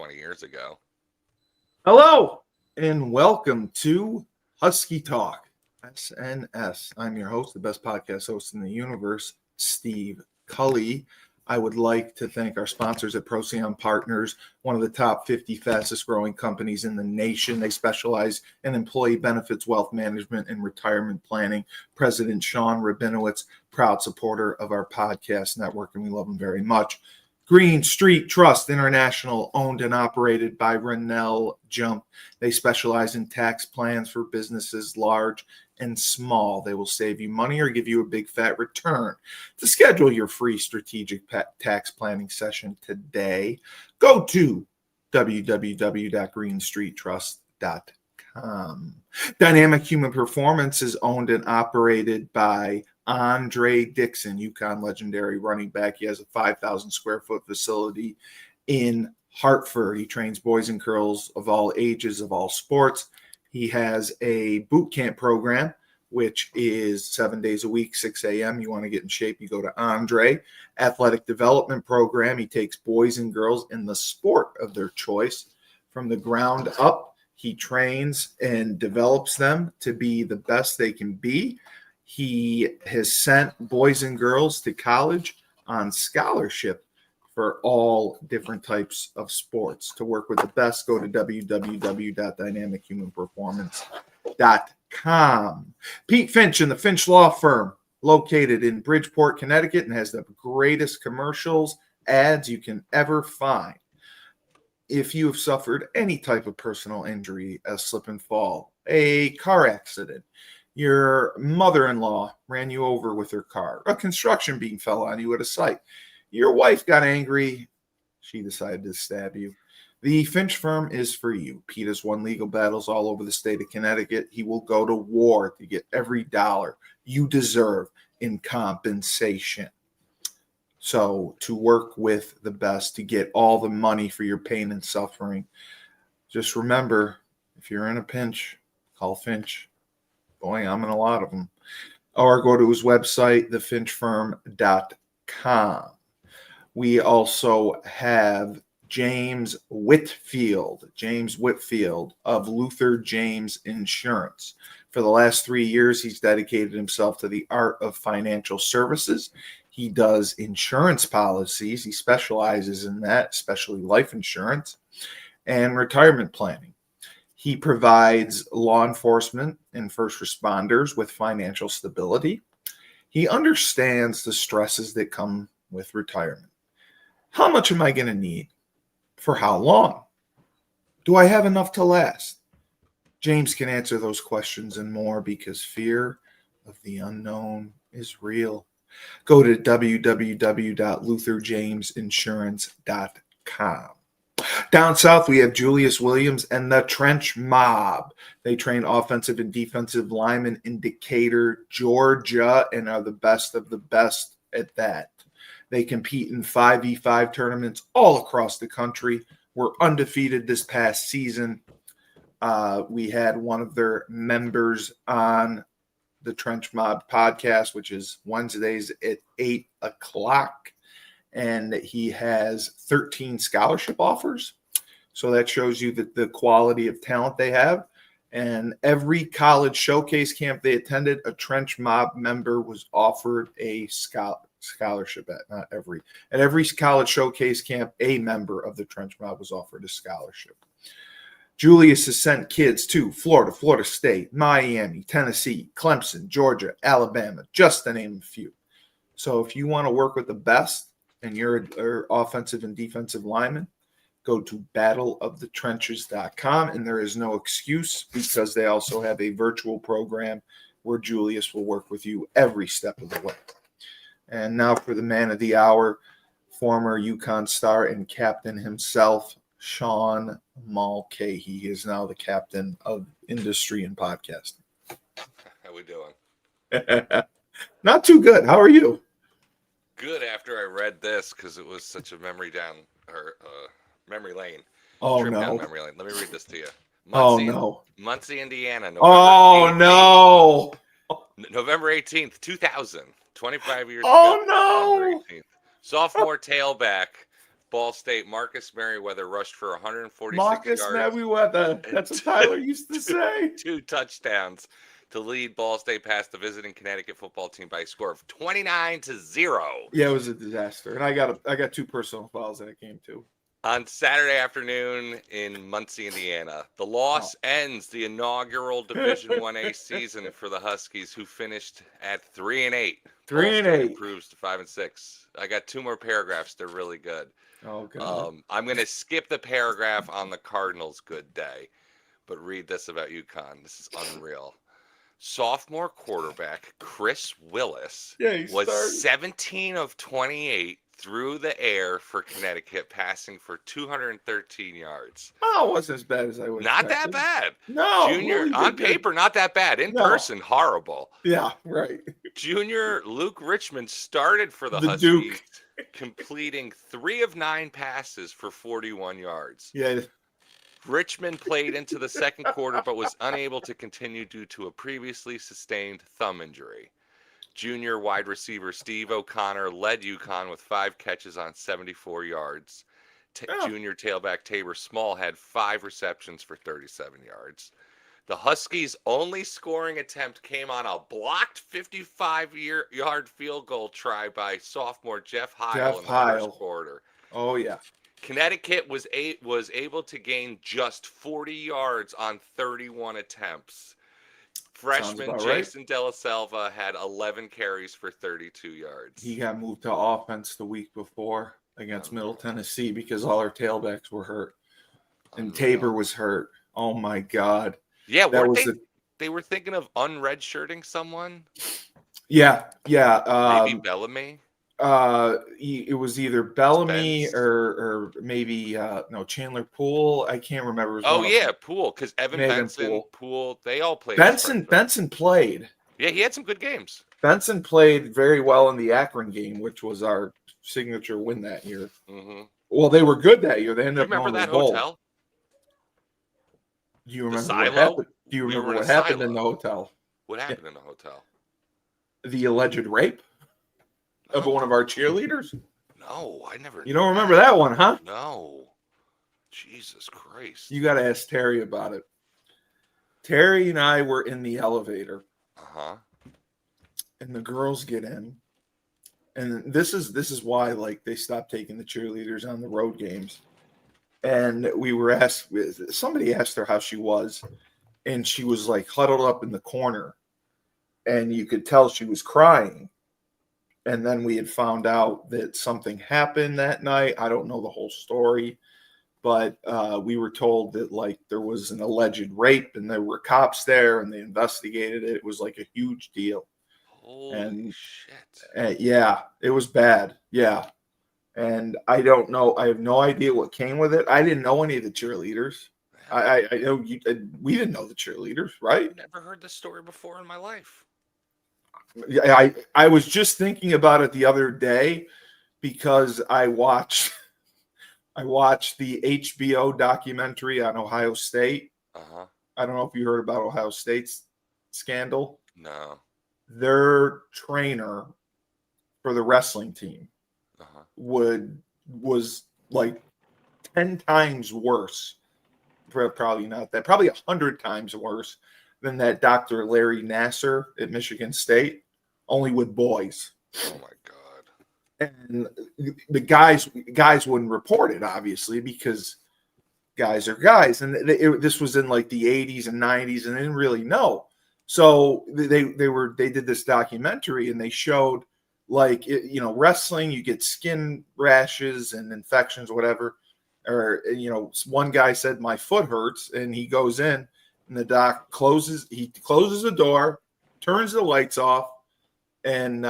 20 years ago. Hello, and welcome to Husky Talk-SNS. I'm your host, the best podcast host in the universe, Steve Cully. I would like to thank our sponsors at Procyon Partners, one of the top 50 fastest growing companies in the nation. They specialize in employee benefits, wealth management, and retirement planning. President Sean Rabinowitz, proud supporter of our podcast network, and we love him very much. Green Street Trust International, owned and operated by Rennell Jump. They specialize in tax plans for businesses large and small. They will save you money or give you a big fat return. To schedule your free strategic tax planning session today, go to www.greenstreettrust.com. Dynamic Human Performance is owned and operated by Andre Dixon, UConn legendary running back. He has a 5,000 square foot facility in Hartford. He trains boys and girls of all ages, of all sports. He has a boot camp program, which is 7 days a week, 6 a.m. You want to get in shape, you go to Andre. Athletic development program. He takes boys and girls in the sport of their choice from the ground up. He trains and develops them to be the best they can be. He has sent boys and girls to college on scholarship for all different types of sports. To work with the best, go to www.dynamichumanperformance.com. Pete Finch and the Finch Law Firm, located in Bridgeport, Connecticut, and has the greatest commercials, ads you can ever find. If you have suffered any type of personal injury, a slip and fall, a car accident, your mother-in-law ran you over with her car, a construction beam fell on you at a site, your wife got angry, she decided to stab you, the Finch firm is for you. Pete has won legal battles all over the state of Connecticut. He will go to war to get every dollar you deserve in compensation. So to work with the best, to get all the money for your pain and suffering, just remember, if you're in a pinch, call Finch. Boy, I'm in a lot of them. Or go to his website, thefinchfirm.com. We also have James Whitfield of Luther James Insurance. For the last 3 years, he's dedicated himself to the art of financial services. He does insurance policies. He specializes in that, especially life insurance and retirement planning. He provides law enforcement and first responders with financial stability. He understands the stresses that come with retirement. How much am I going to need? For how long? Do I have enough to last? James can answer those questions and more, because fear of the unknown is real. Go to www.lutherjamesinsurance.com. Down south, we have Julius Williams and the Trench Mob. They train offensive and defensive linemen in Decatur, Georgia, and are the best of the best at that. They compete in 5v5 tournaments all across the country. We're undefeated this past season. We had one of their members on the Trench Mob podcast, which is Wednesdays at 8 o'clock. And he has 13 scholarship offers. So that shows you that the quality of talent they have. And every college showcase camp they attended, a Trench Mob member was offered a scholarship at. At every college showcase camp, a member of the Trench Mob was offered a scholarship. Julius has sent kids to Florida, Florida State, Miami, Tennessee, Clemson, Georgia, Alabama, just to name a few. So if you want to work with the best, and you're an offensive and defensive lineman, go to battleofthetrenches.com, and there is no excuse, because they also have a virtual program where Julius will work with you every step of the way. And now for the man of the hour, former UConn star and captain himself, Sean Mulcahy. He is now the captain of industry and podcasting. How we doing? Not too good. How are you? Good, after I read this, because it was such a memory lane. Oh, Trip no. down memory lane. Let me read this to you. Muncie, Indiana. No. November 18th, 2000. 25 years Oh, ago. no. November 18th. Sophomore tailback Ball State, Marcus Merriweather rushed for 146 Marcus yards. Merriweather. That's what Tyler used to say. 2 touchdowns to lead Ball State past the visiting Connecticut football team by a score of 29-0. Yeah, it was a disaster. And I got 2 personal fouls that game too. On Saturday afternoon in Muncie, Indiana, the loss ends the inaugural Division 1A season for the Huskies, who finished at 3-8. 3-8 improves to 5-6. I got 2 more paragraphs. They're really good. Oh God. I'm going to skip the paragraph on the Cardinals' good day, but read this about UConn. This is unreal. Sophomore quarterback Chris Willis was 17 of 28 through the air for Connecticut, passing for 213 yards. Oh, it wasn't as bad as I would. Not that bad. No. Junior, really on paper, not that bad. In person, horrible. Yeah, right. Junior Luke Richmond started for the Huskies, Duke, completing 3 of 9 passes for 41 yards. Yeah. Richmond played into the second quarter, but was unable to continue due to a previously sustained thumb injury. Junior wide receiver Steve O'Connor led UConn with 5 catches on 74 yards. Junior tailback Tabor Small had 5 receptions for 37 yards. The Huskies' only scoring attempt came on a blocked 55-yard field goal try by sophomore Jeff Heil in the first quarter. Oh, yeah. Connecticut was able to gain just 40 yards on 31 attempts. Freshman Jason Della Selva had 11 carries for 32 yards. He got moved to offense the week before against Middle Tennessee because all our tailbacks were hurt. And Tabor was hurt. Oh, my God. Yeah, they were thinking of unredshirting someone? Yeah. Maybe Bellamy? It was either Bellamy or maybe Chandler Poole. I can't remember. Poole, because Evan Benson, Poole, they all played. Benson played. Yeah, he had some good games. Benson played very well in the Akron game, which was our signature win that year. Mm-hmm. Well, they were good that year. They ended up remember going that to the hotel? bowl. Do you remember what happened? Do you remember what happened in the hotel? What happened in the hotel? The alleged rape of one of our cheerleaders? No, I never. You don't remember that one, huh? No. Jesus Christ. You got to ask Terry about it. Terry and I were in the elevator. Uh-huh. And the girls get in. And this is why they stopped taking the cheerleaders on the road games. And we were asked, somebody asked her how she was, and she was huddled up in the corner, and you could tell she was crying. And then we had found out that something happened that night. I don't know the whole story, but we were told that there was an alleged rape, and there were cops there, and they investigated it. It was a huge deal. Holy shit! Yeah, it was bad. Yeah. And I don't know. I have no idea what came with it. I didn't know any of the cheerleaders. I know we didn't know the cheerleaders, right? I've never heard this story before in my life. I was just thinking about it the other day because I watched the HBO documentary on Ohio State. Uh-huh. I don't know if you heard about Ohio State's scandal. No. Their trainer for the wrestling team was 10 times worse. Probably not that. Probably 100 times worse than that Dr. Larry Nasser at Michigan State, only with boys. Oh my God. And the guys wouldn't report it, obviously, because guys are guys. And this was in the 80s and 90s, and they didn't really know. So they did this documentary, and they showed wrestling, you get skin rashes and infections, whatever. Or, one guy said, my foot hurts, and he goes in, and the doc closes the door, turns the lights off, and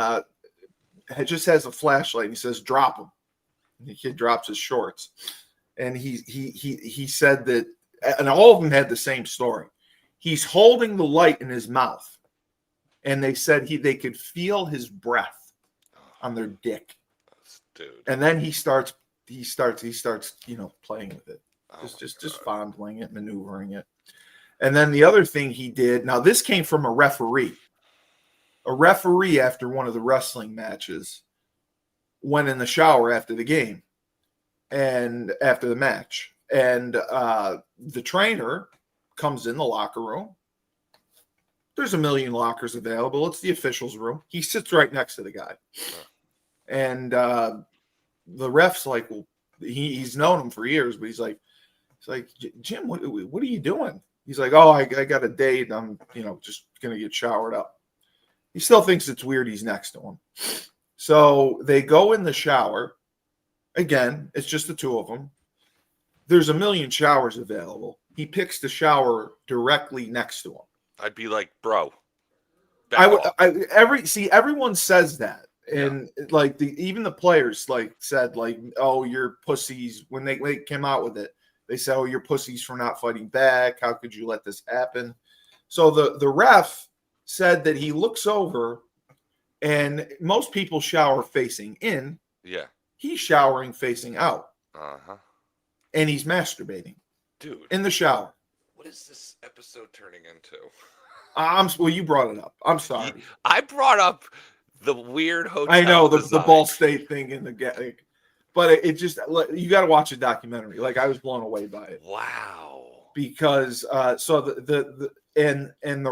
just has a flashlight, and he says, drop him. And the kid drops his shorts. And he said that, and all of them had the same story. He's holding the light in his mouth, and they said they could feel his breath on their dick. Dude. And then he starts playing with it. Just fondling it, maneuvering it. And then the other thing he did, now this came from a referee. A referee after one of the wrestling matches went in the shower after the game. and after the match. And the trainer comes in the locker room. There's a million lockers available. It's the officials' room. He sits right next to the guy. And the ref's like, well, he's known him for years, but he's like, Jim, what are you doing? He's like, oh, I got a date. I'm, just going to get showered up. He still thinks it's weird he's next to him. So they go in the shower. Again, it's just the two of them. There's a million showers available. He picks the shower directly next to him. I'd be like, bro. Everyone says that. And even the players said oh, you're pussies. When they came out with it, they said, oh, you're pussies for not fighting back. How could you let this happen? So the ref said that he looks over, and most people shower facing in. Yeah. He's showering facing out. Uh-huh. And he's masturbating. Dude. In the shower. What is this episode turning into? Well, you brought it up. I'm sorry. I brought up the weird hotel. I know the Ball State thing in the but it just, you got to watch a documentary. I was blown away by it. Wow. Because so the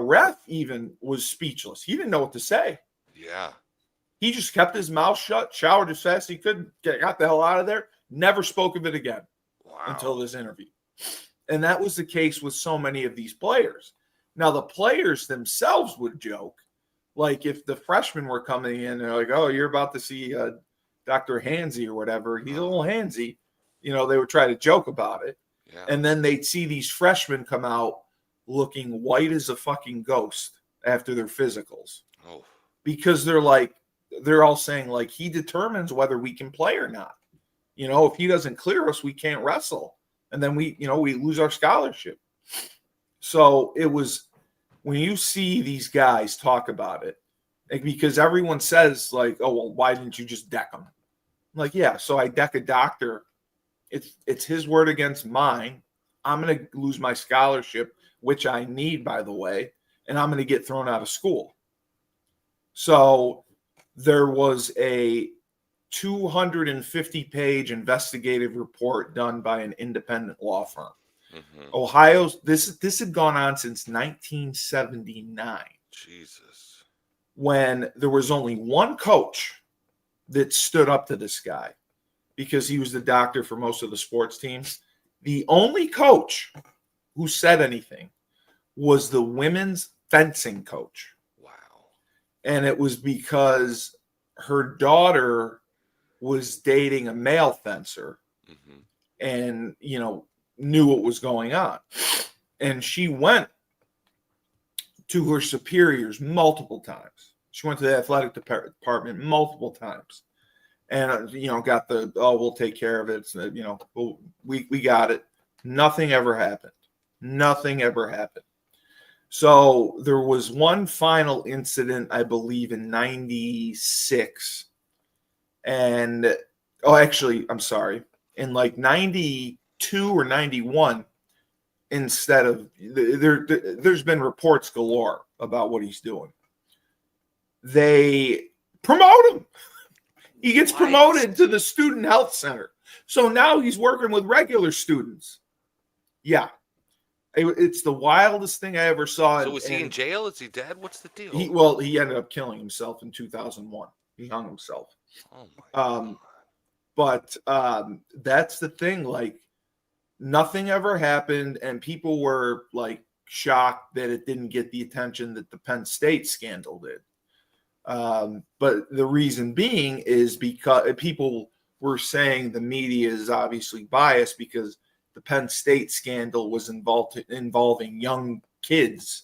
ref even was speechless. He didn't know what to say. Yeah. He just kept his mouth shut, showered as fast as he could, got the hell out of there, never spoke of it again. Wow. Until this interview. And that was the case with so many of these players. Now, the players themselves would joke, if the freshmen were coming in, they're like, oh, you're about to see Dr. Hansy or whatever. He's a little handsy. They would try to joke about it. Yeah. And then they'd see these freshmen come out looking white as a fucking ghost after their physicals. Oh. Because they're all saying, he determines whether we can play or not. If he doesn't clear us, we can't wrestle. And then we lose our scholarship. So it was, when you see these guys talk about it, because everyone says oh, well, why didn't you just deck him? I'm yeah, so I deck a doctor. It's his word against mine. I'm going to lose my scholarship, which I need, by the way, and I'm going to get thrown out of school. So there was a 250-page investigative report done by an independent law firm. Mm-hmm. Ohio's this had gone on since 1979. Jesus. When there was only one coach that stood up to this guy because he was the doctor for most of the sports teams. The only coach who said anything was the women's fencing coach. Wow. And it was because her daughter was dating a male fencer, mm-hmm. and knew what was going on, and she went to her superiors multiple times. She went to the athletic department multiple times, and got we'll take care of it. We got it. Nothing ever happened. So there was one final incident, I believe, in 96. And, I'm sorry. In 92 or 91, instead of, there's been reports galore about what he's doing. They promote him. He gets promoted to the student health center. So now he's working with regular students. Yeah. It's the wildest thing I ever saw. So was he in jail? Is he dead? What's the deal? He ended up killing himself in 2001. He hung himself. Oh my God. But that's the thing. Nothing ever happened, and people were shocked that it didn't get the attention that the Penn State scandal did. But the reason being is because people were saying the media is obviously biased because the Penn State scandal was involving young kids,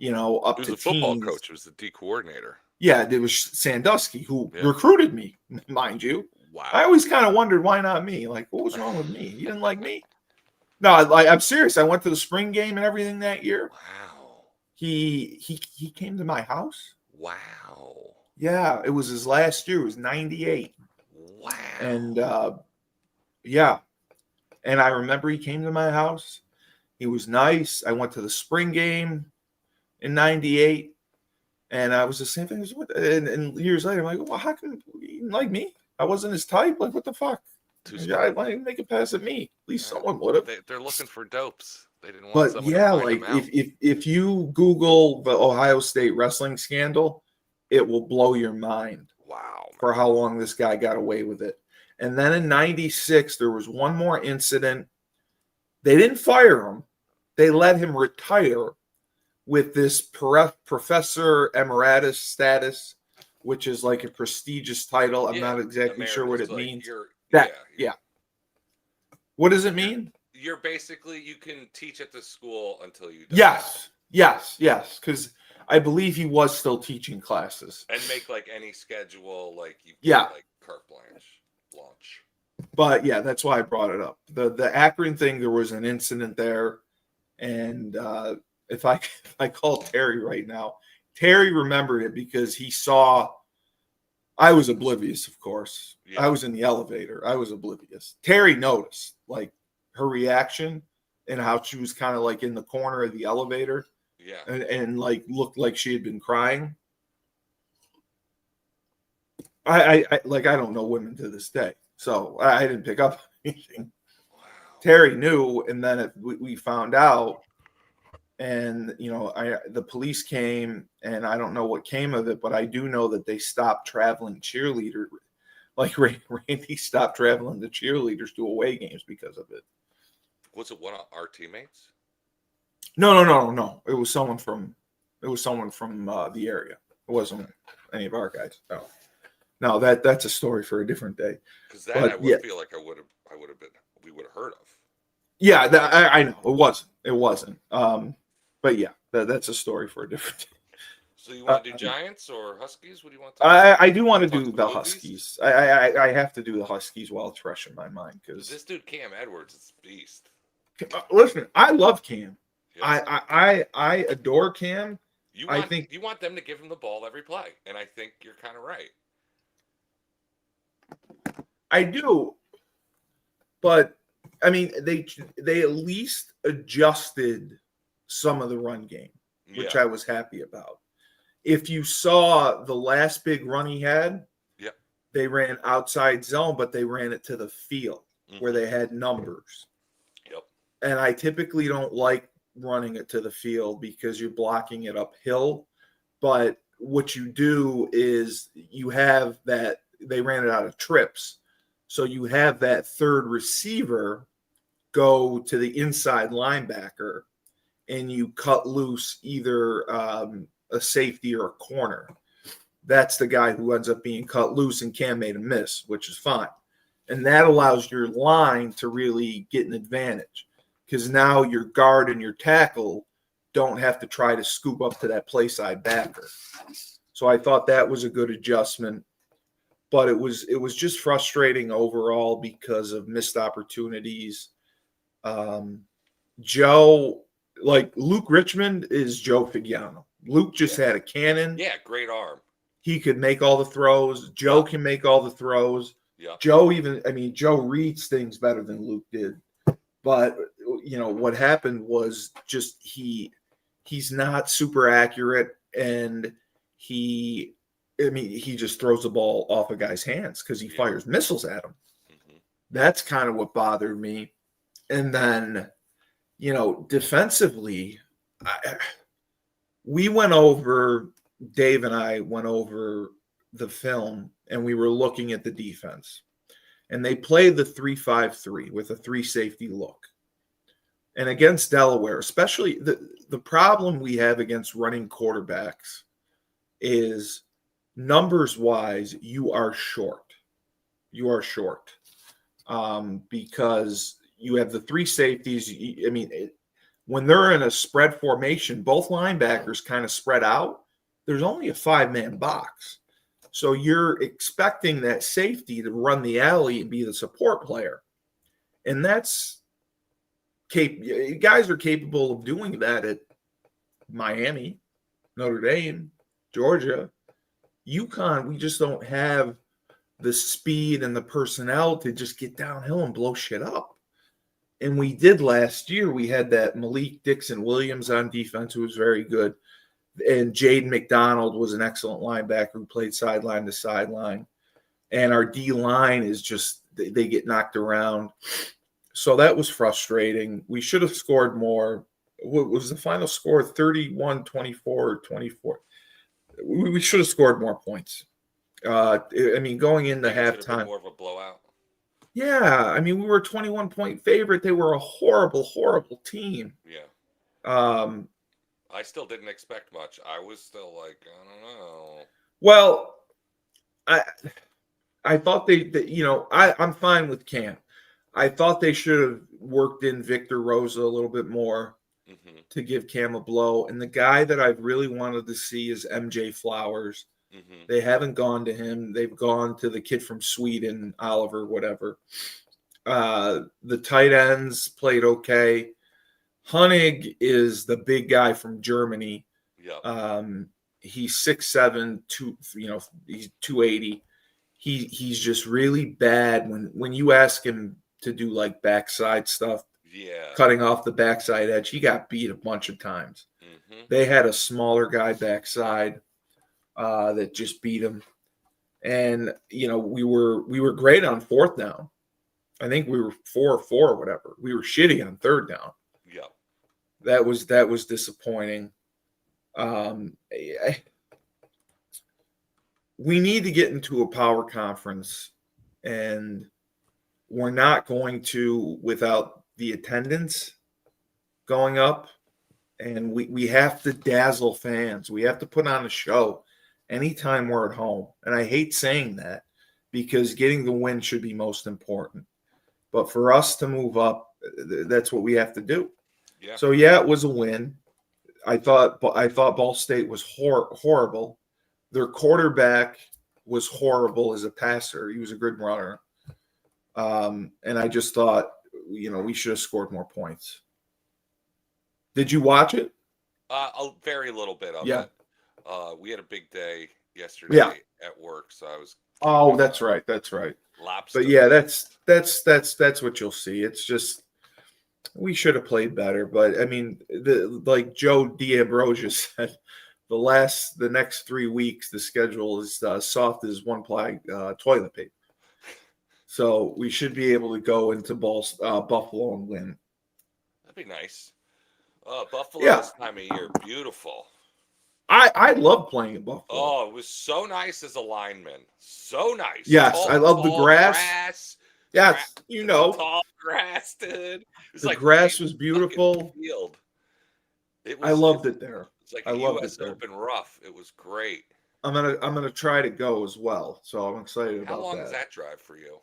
up to teens. He was a football coach. He was the D coordinator. Yeah, it was Sandusky who recruited me, mind you. Wow. I always kind of wondered why not me. What was wrong with me? You didn't like me? No, I'm serious. I went to the spring game and everything that year. Wow. He came to my house. Wow. Yeah, it was his last year. It was 98. Wow. And yeah. And I remember he came to my house. He was nice. I went to the spring game in 98. And I was the same thing. And years later, I'm like, well, how come you didn't like me? I wasn't his type. What the fuck? Too Yeah, smart. why didn't make a pass at me? At least someone would have. They're looking for dopes. They didn't want But someone yeah, to find like them out. if you Google the Ohio State wrestling scandal, it will blow your mind Wow. for how long this guy got away with it. And then in '96, there was one more incident. They didn't fire him. They let him retire with this professor emeritus status, which is like a prestigious title. I'm not exactly sure what it means. Yeah. What does it mean? You're basically, you can teach at the school until you die. Yes. Because I believe he was still teaching classes. And make like any schedule, like you like carte blanche launch. But yeah, that's why I brought it up. The Akron thing, there was an incident there. And if I call Terry right now, Terry remembered it because he saw. I was oblivious, of course. Yeah. I was in the elevator. I was oblivious. Terry noticed, like, her reaction and how she was kind of like in the corner of the elevator. Yeah. And like looked like she had been crying. I don't know women to this day, so I didn't pick up anything. Wow. Terry knew, and then we found out. And, the police came, and I don't know what came of it, but I do know that they stopped traveling cheerleaders. Like Randy stopped traveling the cheerleaders to away games because of it. Was it one of our teammates? No. It was someone from the area. It wasn't any of our guys. No, that's a story for a different day. Because I would feel like we would have heard of. Yeah, I know it wasn't. But yeah, that's a story for a different day. So you want to do Giants or Huskies? What do you want to I do want to do the Huskies. I have to do the Huskies while it's fresh in my mind. Because this dude, Cam Edwards, is a beast. Listen, I love Cam. Yes. I adore Cam. You want them to give him the ball every play. And I think you're kind of right. I do. But, I mean, they at least adjusted some of the run game, which I was happy about. If you saw the last big run he had, they ran outside zone, but they ran it to the field where they had numbers. Yep. And I typically don't like running it to the field because you're blocking it uphill. But what you do is you have that they ran it out of trips. So you have that third receiver go to the inside linebacker and you cut loose either a safety or a corner. That's the guy who ends up being cut loose, and Cam made a miss, which is fine. And that allows your line to really get an advantage because now your guard and your tackle don't have to try to scoop up to that play side backer. So I thought that was a good adjustment. But it was just frustrating overall because of missed opportunities. Joe, like Luke Richmond is Joe Figiano. Luke just had a cannon. Yeah, great arm. He could make all the throws. Joe can make all the throws. Yeah. Joe reads things better than Luke did. But, what happened was just he's not super accurate, and he just throws the ball off a guy's hands because he fires missiles at him. Mm-hmm. That's kind of what bothered me. And then, defensively, Dave and I went over the film, and we were looking at the defense. And they played the 3-5-3 with a 3-safety look. And against Delaware, especially the problem we have against running quarterbacks is numbers-wise, you are short. Because you have the 3 safeties. When they're in a spread formation, both linebackers kind of spread out. There's only a 5-man box. So you're expecting that safety to run the alley and be the support player. And that's guys are capable of doing that at Miami, Notre Dame, Georgia. UConn, we just don't have the speed and the personnel to just get downhill and blow shit up. And we did last year. We had that Malik Dixon-Williams on defense who was very good. And Jaden McDonald was an excellent linebacker who played sideline to sideline. And our D-line is just they get knocked around. So that was frustrating. We should have scored more. What was the final score? 31-24 or 24. We should have scored more points. I mean, going into halftime, more of a blowout. Yeah, I mean, we were a 21-point favorite. They were a horrible, horrible team. Yeah. Um, I still didn't expect much. I was still like, I don't know. Well, I thought I'm fine with Cam. I thought they should have worked in Victor Rosa a little bit more to give Cam a blow. And the guy that I've really wanted to see is MJ Flowers. They haven't gone to him. They've gone to the kid from Sweden, Oliver, whatever. The tight ends played okay. Honig is the big guy from Germany. Yep. He's 6'7", he's 280. He's just really bad when you ask him to do like backside stuff. Yeah. Cutting off the backside edge, he got beat a bunch of times. They had a smaller guy backside that just beat him. And we were great on fourth down. I think we were 4-4 or whatever. We were shitty on third down. Yeah. That was disappointing. We need to get into a power conference, and we're not going to without the attendance going up. And we have to dazzle fans. We have to put on a show anytime we're at home. And I hate saying that because getting the win should be most important. But for us to move up, that's what we have to do. Yeah. So, yeah, it was a win. I thought Ball State was horrible. Their quarterback was horrible as a passer. He was a good runner. And I just thought, we should have scored more points. Did you watch it? A very little bit of it. We had a big day yesterday at work, so I was. Oh, that's right. That's right. But yeah, that's what you'll see. It's just we should have played better. But I mean, like Joe D'Ambrosio said, the next 3 weeks the schedule is soft as one ply toilet paper. So we should be able to go into Buffalo and win. That'd be nice. Buffalo this time of year, beautiful. I love playing in Buffalo. Oh, it was so nice as a lineman. So nice. Yes, I love the grass. Yes, tall grass, dude. The grass was beautiful. Field. I loved it there. It's like a U.S. Open rough. It was great. I'm gonna try to go as well. So I'm excited about that. How long is that drive for you?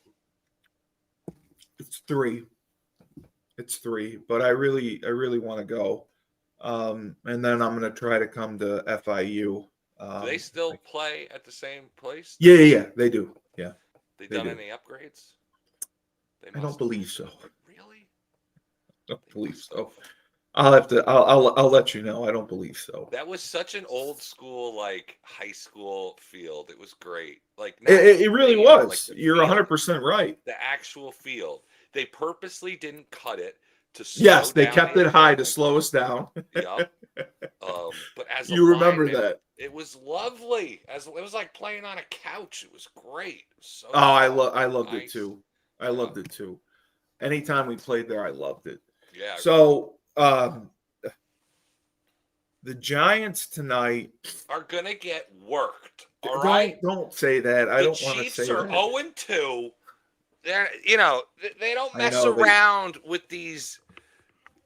It's 3. But I really want to go. And then I'm going to try to come to FIU. Do they still play at the same place? Yeah, they do. Yeah. They done any upgrades? I don't believe so. Really? I don't believe so. I'll let you know. I don't believe so. That was such an old school, like high school field. It was great. Like it really was. Like you're 100% right. The actual field. They purposely didn't cut it to slow Yes, they down kept it high to slow us down. Yeah. But as you remember that. It was lovely. It was like playing on a couch. It was great. It was so I loved it too. I loved it too. Anytime we played there, I loved it. Yeah. So the Giants tonight are gonna get worked. All right. Don't say that. I don't want to say that. The Chiefs are 0-2. They don't mess around with these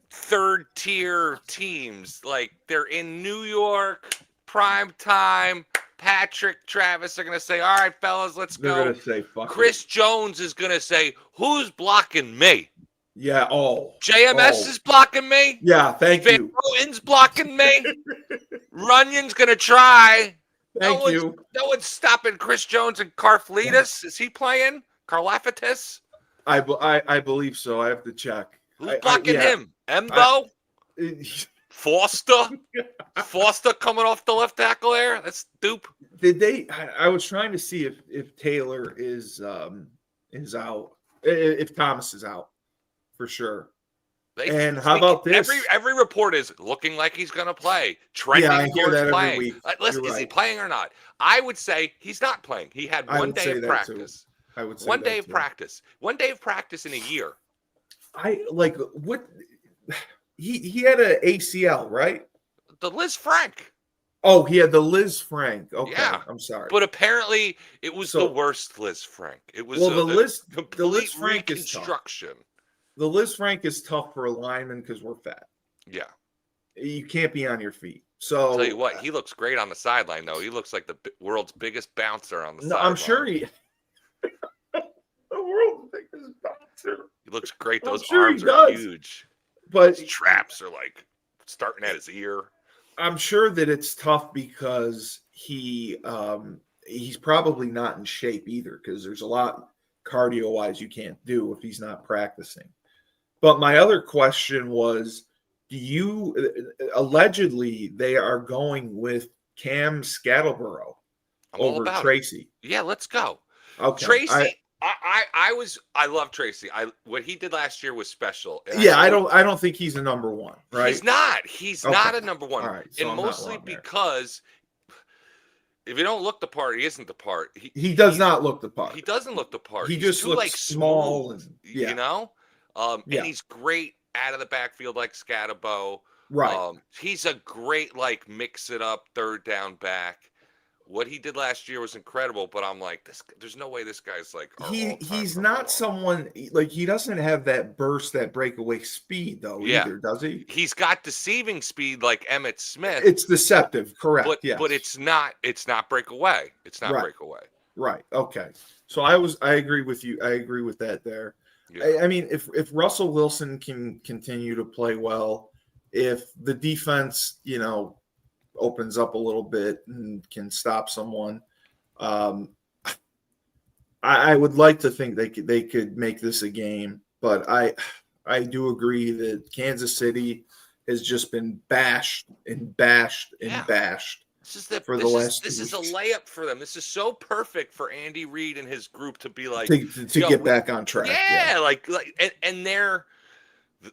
third-tier teams. Like, they're in New York, prime time. Patrick, Travis are going to say, all right, fellas, let's go. They're going to say, fuck Chris Jones is going to say, who's blocking me? Yeah, JMS is blocking me? Yeah, thank you. Van Roten's blocking me? Runyon's going to try. Thank you. No one's stopping Chris Jones and Karflidis. Is he playing? Karlaftis? I believe so. I have to check. Who's blocking him? Embo? Foster? Foster coming off the left tackle there? That's dupe. Did they? I was trying to see if Taylor is out. If Thomas is out, for sure. How about this? Every report is looking like he's going to play. Trending I hear that playing. every week. Listen, is he playing or not? I would say he's not playing. He had one day of practice. I would say One that day of too. practice. One day of practice in a year. I like what he had an ACL, right? The Liz Frank. Oh, he had the Liz Frank. Okay, Yeah. I'm sorry. But apparently it was the So, worst Liz Frank. It was well, a the complete Liz Frank is tough. reconstruction. The Liz Frank is tough for a lineman because we're fat. Yeah. You can't be on your feet. Tell you So, what, he looks great on the sideline, though. He looks like the world's biggest bouncer on the no, sideline. I'm sure he. The world's biggest bouncer. He looks great. I'm Those sure arms he are does. huge. But His traps are like starting at his ear. I'm sure that it's tough because he's probably not in shape either, because there's a lot cardio wise you can't do if he's not practicing. But my other question was, do you allegedly they are going with Cam Scattleboro I'm all over about Tracy? it. Yeah, let's go. Okay, Tracy, I love Tracy. What he did last year was special. And I don't think he's a number one, right? He's not. He's not a number one. All right, so and I'm not mostly wrong there. because if you don't look the part, he isn't the part. He does not look the part. He doesn't look the part. He He's just too, looks like, small smooth, and yeah. you know? Yeah. And he's great out of the backfield like Scatabo. Right. He's a great, like, mix it up third down back. What he did last year was incredible, but I'm like, there's no way this guy's like he's not someone like, he doesn't have that burst, that breakaway speed though, either, does he? He's got deceiving speed like Emmitt Smith. It's deceptive, correct? But yes. but it's not breakaway. It's not breakaway. Right. Okay. So I agree with you. I agree with that there. Yeah. I mean, if Russell Wilson can continue to play well, if the defense, opens up a little bit and can stop someone, I would like to think they could make this a game. But I do agree that Kansas City has just been bashed and bashed and bashed. This is a layup for them. This is so perfect for Andy Reid and his group to be like to get back on track. Yeah, like and they're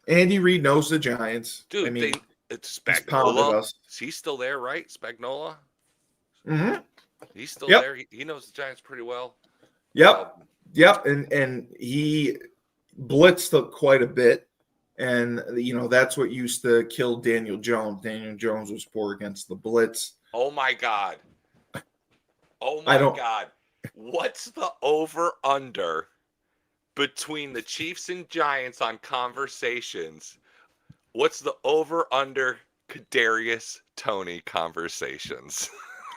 Andy Reid knows the Giants. Dude, I mean, it's Spagnola. Us. He's still there, right? Spagnola. Mm-hmm. He's still there. He knows the Giants pretty well. Yep. And he blitzed quite a bit. And, that's what used to kill Daniel Jones. Daniel Jones was poor against the blitz. Oh, my God. God. What's the over-under between the Chiefs and Giants on conversations? What's the over-under Kadarius Toney conversations?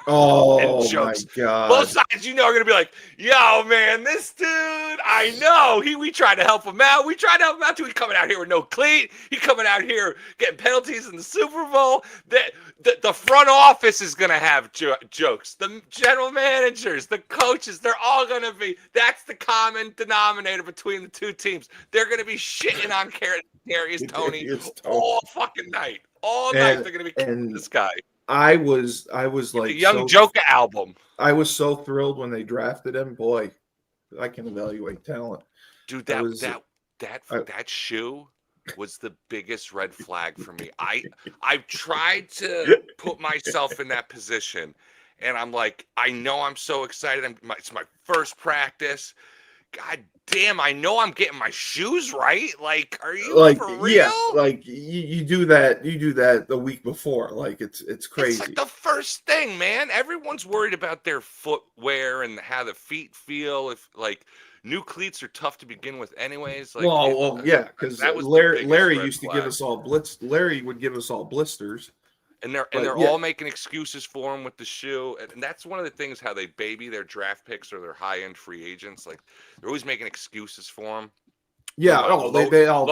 Oh, my God. Both sides, are going to be like, yo, man, this dude, I know. We tried to help him out. We tried to help him out, too. He's coming out here with no cleat. He's coming out here getting penalties in the Super Bowl. The front office is going to have jokes. The general managers, the coaches, they're all going to be. That's the common denominator between the two teams. They're going to be shitting on Kadarius Toney all fucking night. All night they're going to be killing this guy. I was like the Young Joker album. I was so thrilled when they drafted him. Boy, I can evaluate talent. Dude, that shoe was the biggest red flag for me. I've tried to put myself in that position, and I'm like, I know I'm so excited. It's my first practice. God damn, I know I'm getting my shoes right. Like, are you for real? Yeah, like you do that the week before. Like it's crazy. It's like the first thing, man. Everyone's worried about their footwear and how the feet feel. If like new cleats are tough to begin with anyways. Like, well, yeah, because Larry used to give us all Larry would give us all blisters. And they're all making excuses for him with the shoe. And that's one of the things, how they baby their draft picks or their high-end free agents. Like, they're always making excuses for them. Yeah, they all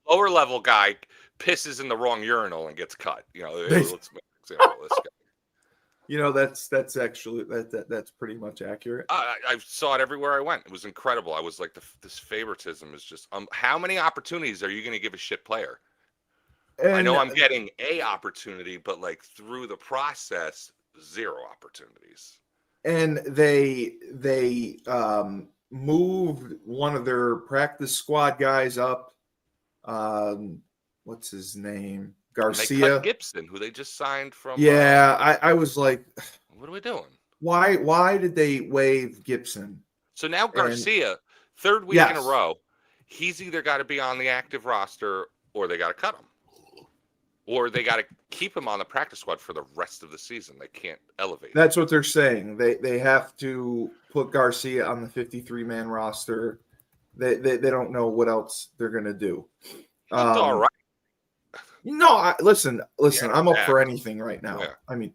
lower level guy pisses in the wrong urinal and gets cut. Let's make an example of this guy. That's actually that's pretty much accurate. I saw it everywhere I went. It was incredible. I was like, this favoritism is just how many opportunities are you going to give a shit player? And I know I'm getting a opportunity, but like through the process, 0 opportunities. And they moved one of their practice squad guys up. What's his name? Garcia. They cut Gibson, who they just signed from. Yeah, I was like, what are we doing? Why did they waive Gibson? So now And Garcia, third week in a yes, row, he's either got to be on the active roster or they got to cut him. Or they got to keep him on the practice squad for the rest of the season. They can't elevate him. that's what they're saying. They have to put Garcia on the 53-man roster. They don't know what else they're gonna do. He looked all right. No, listen. Yeah, I'm up yeah. for anything right now. Yeah. I mean,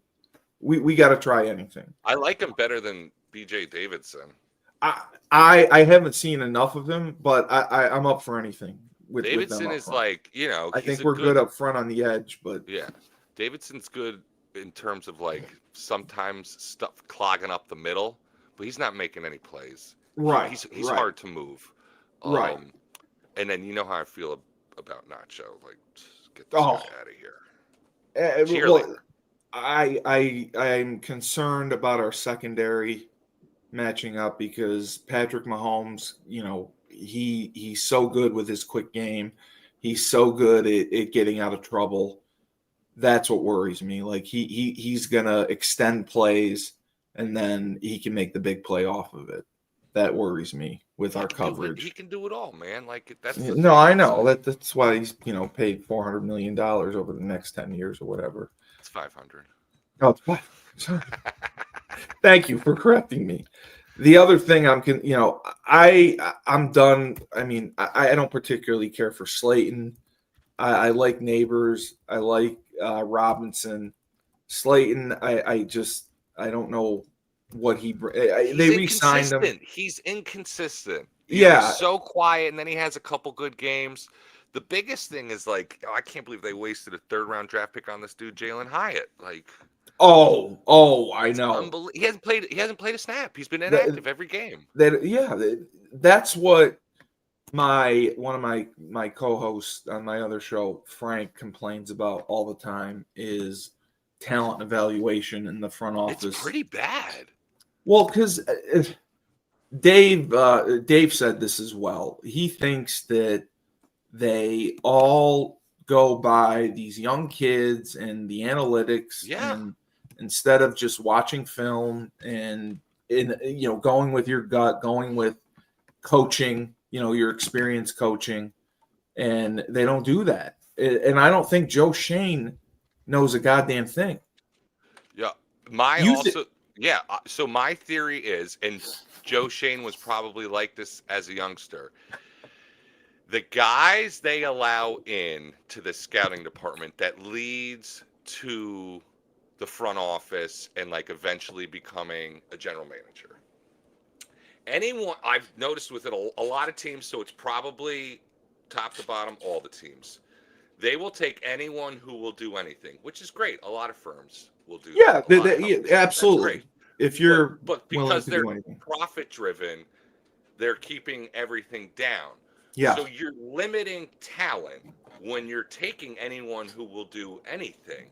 we got to try anything. I like him better than B.J. Davidson. I haven't seen enough of him, but I'm up for anything. With Davidson them is like, I think we're good up front on the edge, but yeah, Davidson's good in terms of like sometimes stuff clogging up the middle, but he's not making any plays. Right, He's right. hard to move. Right. And then you know how I feel about Nacho. Like, get this guy out of here. Well, I'm concerned about our secondary matching up because Patrick Mahomes, he's so good with his quick game. He's so good at getting out of trouble. That's what worries me. Like he's gonna extend plays and then he can make the big play off of it. That worries me with our coverage. He can do it all, man. Like that's the no, thing. I know that's why he's paid $400 million over the next 10 years or whatever. It's 500. Oh, it's 500. Thank you for correcting me. The other thing I'm done. I mean, I don't particularly care for Slayton. I like Neighbors. I like Robinson. Slayton, I don't know what he. They re-signed him. He's inconsistent. He's so quiet, and then he has a couple good games. The biggest thing is like, I can't believe they wasted a third-round draft pick on this dude, Jalen Hyatt. Like, I know. He hasn't played a snap. He's been inactive every game. That's what one of my co-hosts on my other show, Frank, complains about all the time is talent evaluation in the front office. It's pretty bad. Well, because Dave said this as well. He thinks that they all go by these young kids and the analytics, and instead of just watching film and going with your gut, going with coaching, your experience coaching, and they don't do that. And I don't think Joe Shane knows a goddamn thing. Yeah, so my theory is, and Joe Shane was probably like this as a youngster, the guys they allow in to the scouting department that leads to the front office and like eventually becoming a general manager. Anyone I've noticed with it a lot of teams, so it's probably top to bottom all the teams. They will take anyone who will do anything, which is great. A lot of firms will do that. Yeah, absolutely. If you're but because they're profit driven, they're keeping everything down. Yeah. So you're limiting talent when you're taking anyone who will do anything.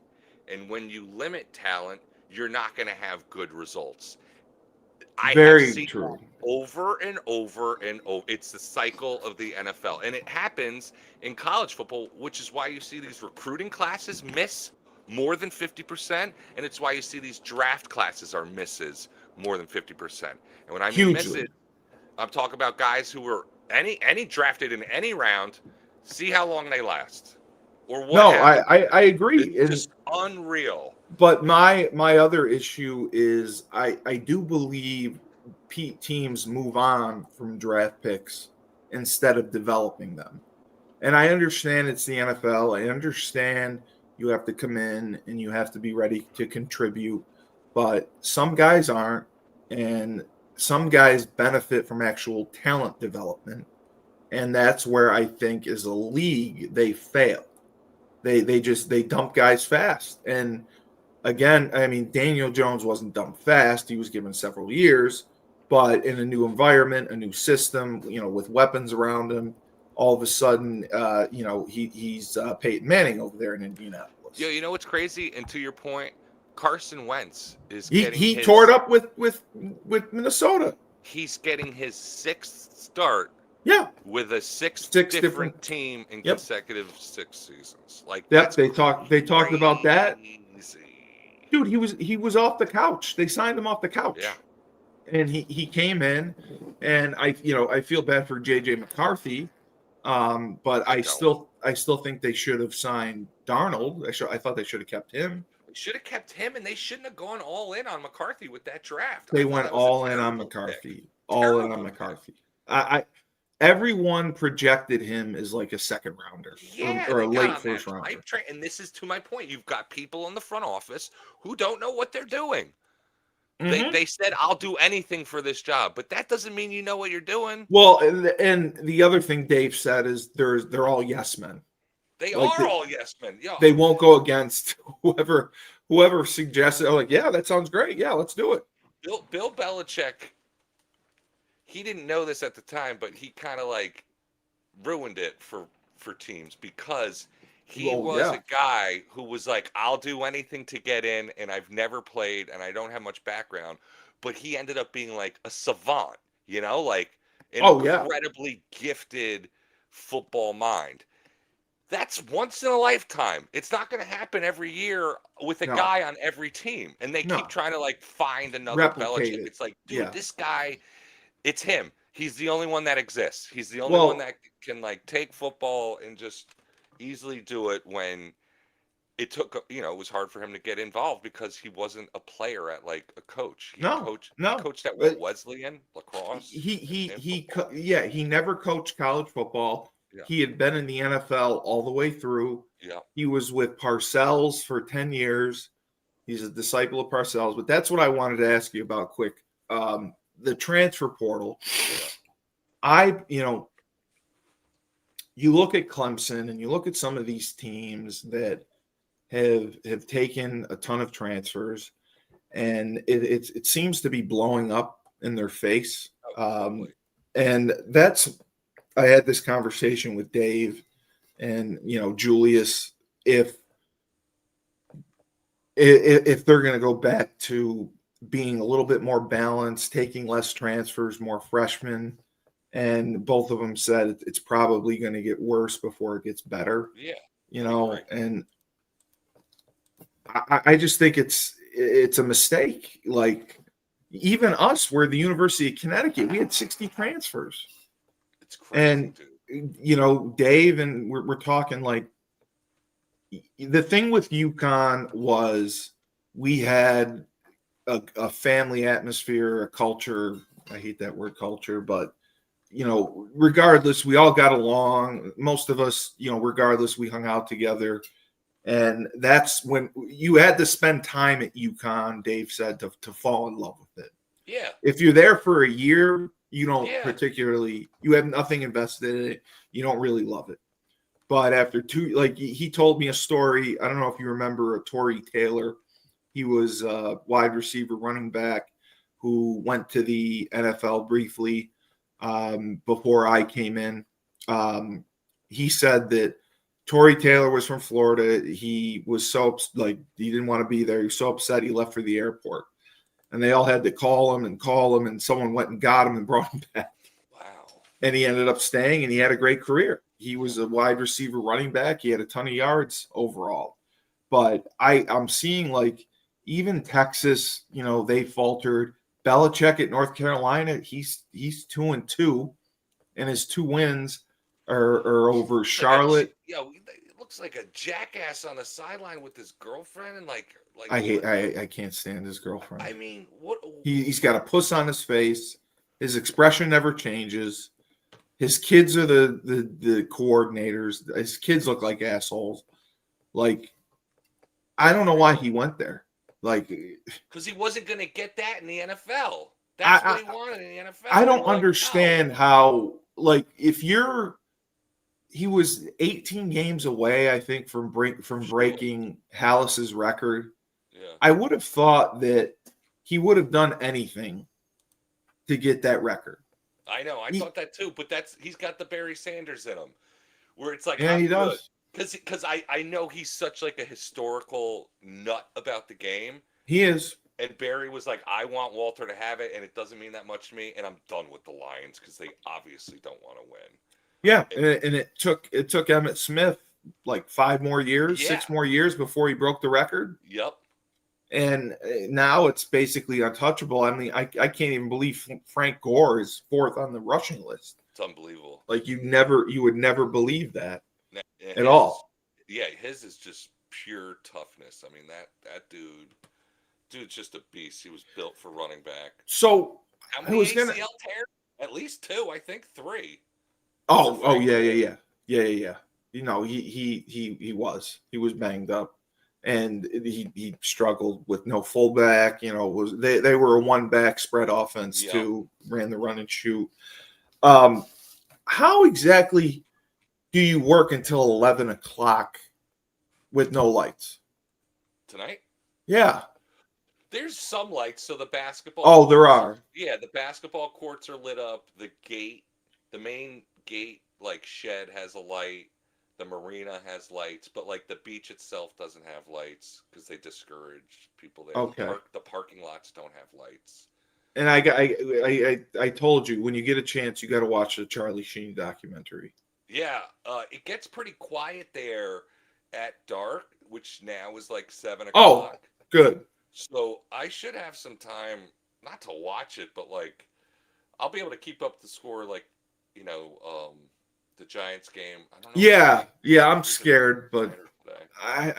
And when you limit talent, you're not going to have good results. Very true. Over and over and over. It's the cycle of the NFL. And it happens in college football, which is why you see these recruiting classes miss more than 50%. And it's why you see these draft classes are misses more than 50%. And when I mean miss it, I'm talking about guys who were any drafted in any round. See how long they last. Or what I agree. It's just unreal. But my other issue is I do believe teams move on from draft picks instead of developing them. And I understand it's the NFL. I understand you have to come in and you have to be ready to contribute. But some guys aren't. And some guys benefit from actual talent development. And that's where I think as a league, they fail. They dump guys fast. And again, I mean, Daniel Jones wasn't dumped fast. He was given several years, but in a new environment, a new system, with weapons around him, all of a sudden, he's Peyton Manning over there in Indianapolis. Yeah, you know what's crazy? And to your point, Carson Wentz is he tore it up with Minnesota. He's getting his sixth start. Yeah, with a six different team in consecutive 6 seasons. Like they talked about that. Dude, he was off the couch. They signed him off the couch. Yeah. and he came in, and I feel bad for JJ McCarthy, but I still think they should have signed Darnold. I thought they should have kept him. They should have kept him, and they shouldn't have gone all in on McCarthy with that draft. I They thought went that was a all in on terrible McCarthy. pick. All in on Terrible pick. McCarthy. Everyone projected him as like a second rounder or a late first rounder. And this is to my point. You've got people in the front office who don't know what they're doing. Mm-hmm. They said, I'll do anything for this job, but that doesn't mean you know what you're doing. Well, and the other thing Dave said is they're all yes men. They are all yes men. Yeah. They won't go against whoever suggests it. Oh, like, yeah, that sounds great. Yeah, let's do it. Bill Belichick, he didn't know this at the time, but he kind of like ruined it for teams because he was a guy who was like, I'll do anything to get in, and I've never played, and I don't have much background. But he ended up being like a savant, like an incredibly gifted football mind. That's once in a lifetime. It's not going to happen every year with a guy on every team. And they keep trying to like find another Belichick. It's like, dude, this guy, it's him. He's the only one that exists. He's the only one that can like take football and just easily do it when it took, it was hard for him to get involved because he wasn't a player at like a coach. He coached at Wesleyan lacrosse. He never coached college football. Yeah. He had been in the NFL all the way through. Yeah. He was with Parcells for 10 years. He's a disciple of Parcells. But that's what I wanted to ask you about quick. The transfer portal. You look at Clemson and you look at some of these teams that have taken a ton of transfers, and it seems to be blowing up in their face. And I had this conversation with Dave and Julius if they're going to go back to being a little bit more balanced, taking less transfers, more freshmen, and both of them said it's probably going to get worse before it gets better. Yeah, and I just think it's a mistake. Like even us, we're the University of Connecticut, we had 60 transfers. It's crazy, and dude. Dave and we're talking like the thing with UConn was we had a family atmosphere, a culture. I hate that word culture, but regardless, we all got along. Most of us, regardless, we hung out together. And that's when you had to spend time at UConn, Dave said, to fall in love with it. Yeah. If you're there for a year, you don't particularly, you have nothing invested in it. You don't really love it. But after he told me a story. I don't know if you remember Torrey Taylor. He was a wide receiver running back who went to the NFL briefly before I came in. He said that Torrey Taylor was from Florida. He was so he didn't want to be there. He was so upset he left for the airport. And they all had to call him, and someone went and got him and brought him back. Wow. And he ended up staying, and he had a great career. He was a wide receiver running back. He had a ton of yards overall. But I'm seeing even Texas, they faltered. Belichick at North Carolina, he's 2-2, and his 2 wins are over Charlotte. It looks like a jackass on the sideline with his girlfriend, and I can't stand his girlfriend. I mean, what? He's got a puss on his face. His expression never changes. His kids are the coordinators. His kids look like assholes. I don't know why he went there. Because he wasn't going to get that in the NFL. That's what he wanted in the NFL. I don't understand how. He was 18 games away, I think, from breaking Hallis's record. Yeah. I would have thought that he would have done anything to get that record. I know. I thought that too, but he's got the Barry Sanders in him, where it's like, yeah, he does. Because I know he's such a historical nut about the game. He is. And Barry was like, I want Walter to have it, and it doesn't mean that much to me, and I'm done with the Lions because they obviously don't want to win. Yeah, and it took Emmitt Smith 5 more years, 6 more years before he broke the record. Yep. And now it's basically untouchable. I mean, I can't even believe Frank Gore is 4th on the rushing list. It's unbelievable. Like you would never believe that at His all. his is just pure toughness. I mean, that dude's just a beast. He was built for running back. So How I many was ACL gonna. tears? At least 2, I think 3. Oh yeah. You know, he was banged up, and he struggled with no fullback. You know, they were a 1-back spread offense Yep. too. Ran the run and shoot. How exactly do you work until 11 o'clock with no lights Tonight? Yeah. There's some lights, so the basketball. Oh, there courts- are. Yeah, the basketball courts are lit up. The main gate, like shed, has a light. The marina has lights, but like the beach itself doesn't have lights because they discourage people there. Okay. The parking lots don't have lights. And I told you, when you get a chance, you got to watch the Charlie Sheen documentary. Yeah, it gets pretty quiet there at dark, which now is like 7 Oh, o'clock. good. So I should have some time, not to watch it, but like I'll be able to keep up the score, like the Giants game. I don't know. Yeah, I'm scared, but I'll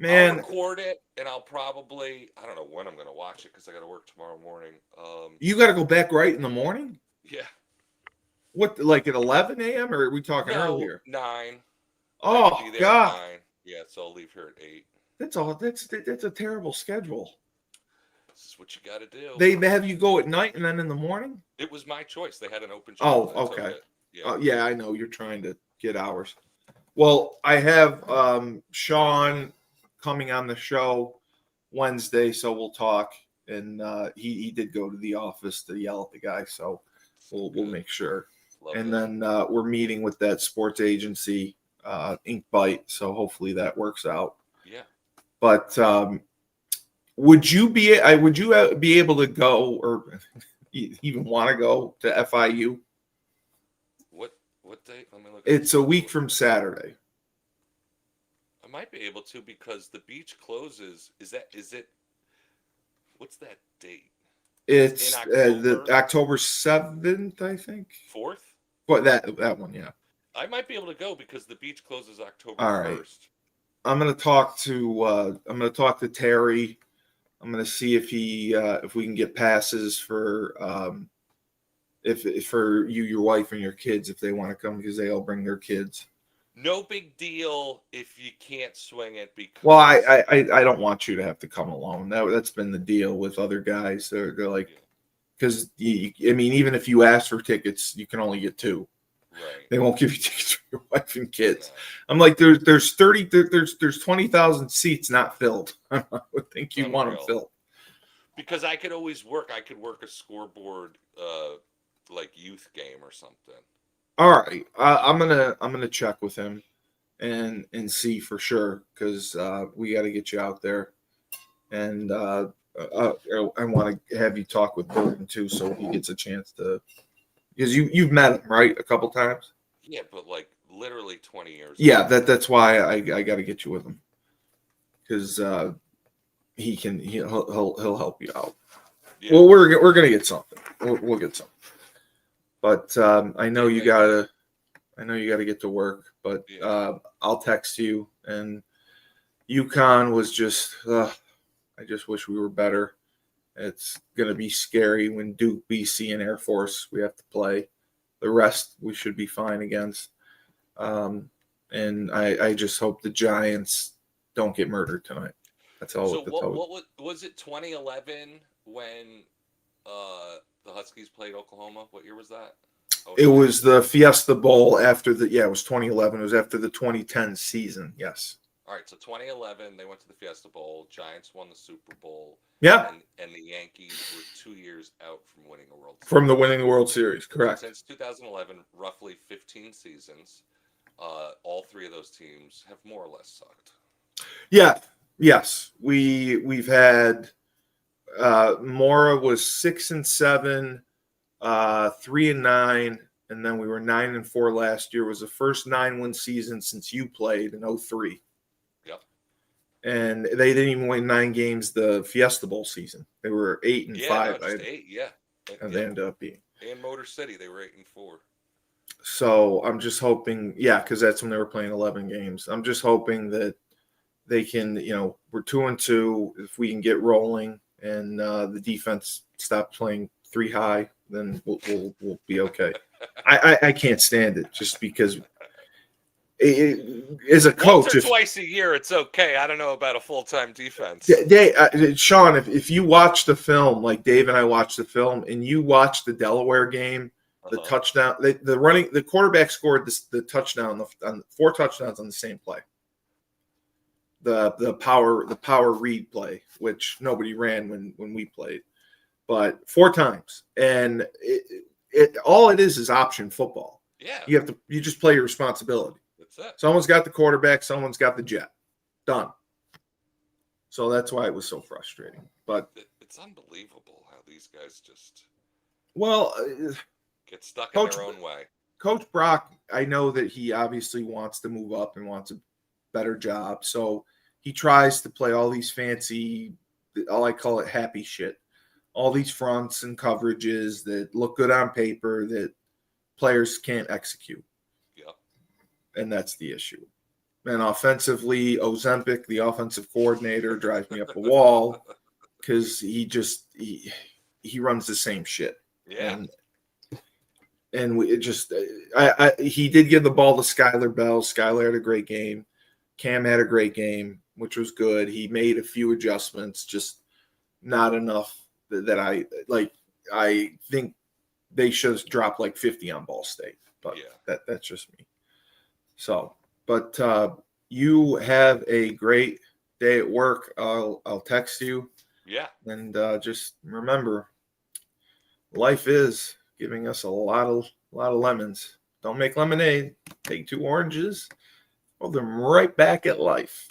I'll record it, and I'll probably, I don't know when I'm going to watch it because I got to work tomorrow morning. You got to go back right in the morning? Yeah. What, like at 11 a.m. or are we talking earlier? 9. Oh, God. 9. Yeah, so I'll leave here at 8. That's all. That's a terrible schedule. This is what you got to do. They have you go at night and then in the morning? It was my choice. They had an open shift. Oh, okay. Yeah, I know you're trying to get hours. Well, I have Sean coming on the show Wednesday, so we'll talk. And he did go to the office to yell at the guy, so we'll make sure. And then we're meeting with that sports agency, Ink Bite, so hopefully that works out. Yeah. But would you be able to go, or even want to go to FIU? What date? Let me look. It's a week from Saturday. I might be able to because the beach closes. Is it? What's that date? It's the October 7th, I think. 4th? But that one, yeah. I might be able to go because the beach closes October All right. 1st. I'm gonna talk to Terry. I'm gonna see if we can get passes for if for you, your wife, and your kids if they want to come, because they all bring their kids. No big deal if you can't swing it because. Well, I don't want you to have to come alone. That's been the deal with other guys. They're like, because I mean, even if you ask for tickets, you can only get 2. Right. They won't give you tickets for your wife and kids. No. I'm like, there's 20,000 seats not filled. I would think you want them filled. Because I could always work. I could work a scoreboard, like youth game or something. All right, I'm gonna check with him and see for sure, because we got to get you out there, and I want to have you talk with Burton too, so he gets a chance to, because you've met him, right, a couple times. Yeah, but like literally 20 years. Yeah, that's why I got to get you with him, because he'll help you out. Yeah. Well, we're gonna get something. We'll get something. But I know you gotta get to work. But I'll text you. And UConn was just. I just wish we were better. It's gonna be scary when Duke, BC, and Air Force we have to play. The rest we should be fine against. And I just hope the Giants don't get murdered tonight. That's all. So what was it? 2011 when the Huskies played Oklahoma? What year was that? It was the Fiesta Bowl after it was 2011. It was after the 2010 season. Yes. All right. So 2011, they went to the Fiesta Bowl. Giants won the Super Bowl. Yeah. And the Yankees were 2 years out from winning a World Series. From the winning the World Series, correct. Since 2011, roughly 15 seasons. All 3 of those teams have more or less sucked. Yeah. Yes. We've had Mora was 6-7, 3-9, and then we were 9-4 last year. It was the first 9-win season since you played in 2003. Yep. And they didn't even win 9 games the Fiesta Bowl season. They were 8-5. Yeah, no, just 8. Yeah, And they ended up being. And Motor City, they were 8-4. So I'm just hoping, because that's when they were playing 11 games. I'm just hoping that they can, we're 2-2. If we can get rolling and the defense stop playing 3 high, then we'll be okay. I can't stand it just because as a coach, once or twice a year, it's okay. I don't know about a full-time defense. Sean, if you watch the film, like Dave and I watched the film, and you watch the Delaware game, the touchdown, the quarterback scored the touchdown on 4 touchdowns on the same play. The power read play, which nobody ran when we played, but 4 times, and all it is option football. Yeah, you just play your responsibility. That's it. Someone's got the quarterback, someone's got the jet. Done. So that's why it was so frustrating. But it's unbelievable how these guys just get stuck in their own way. Coach Brock, I know that he obviously wants to move up and wants a better job. So he tries to play all these fancy, all I call it happy shit, all these fronts and coverages that look good on paper that players can't execute. Yep. And that's the issue. And offensively, Ozempic, the offensive coordinator, drives me up a wall because he runs the same shit. Yeah. And he did give the ball to Skylar Bell. Skylar had a great game. Cam had a great game, which was good. He made a few adjustments, just not enough that I think they should have dropped like 50 on Ball State. But that's just me. So, but you have a great day at work. I'll text you. Yeah. And just remember, life is giving us a lot of lemons. Don't make lemonade. Take 2 oranges. Throw them right back at life.